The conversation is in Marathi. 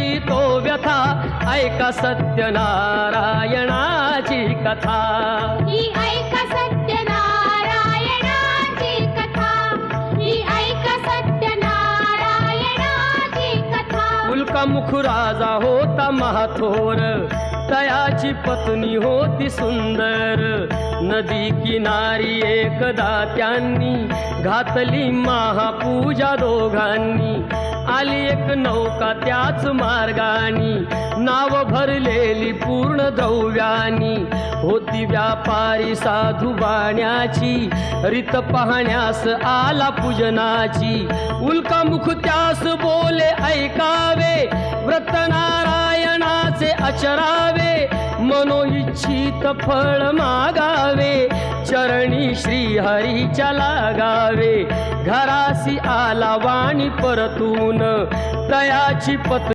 करी तो व्यथा, ऐका सत्यनारायणाची कथा। ही ऐका सत्यनारायणाची कथा, ही ऐका सत्यनारायणाची कथा। उल्कामुख राजा होता महाथोर, तयाची पत्नी होती सुंदर। नदी किनारी एकदा त्यांनी घातली महापूजा दोघांनी। आली एक नौका त्याच मार्गानी, नाव भरलेली पूर्ण द्रव्यानी। होती व्यापारी साधू बाण्याची, रीत पाहण्यास आला पूजनाची। उल्कामुख त्यास बोले ऐकावे, व्रत नारायणाचे आचरावे। मनोइच्छित फळ मागावे, चरणी श्रीहरीच्या लागावे। घरासी आला वाणी परतून, तयाची पत्नी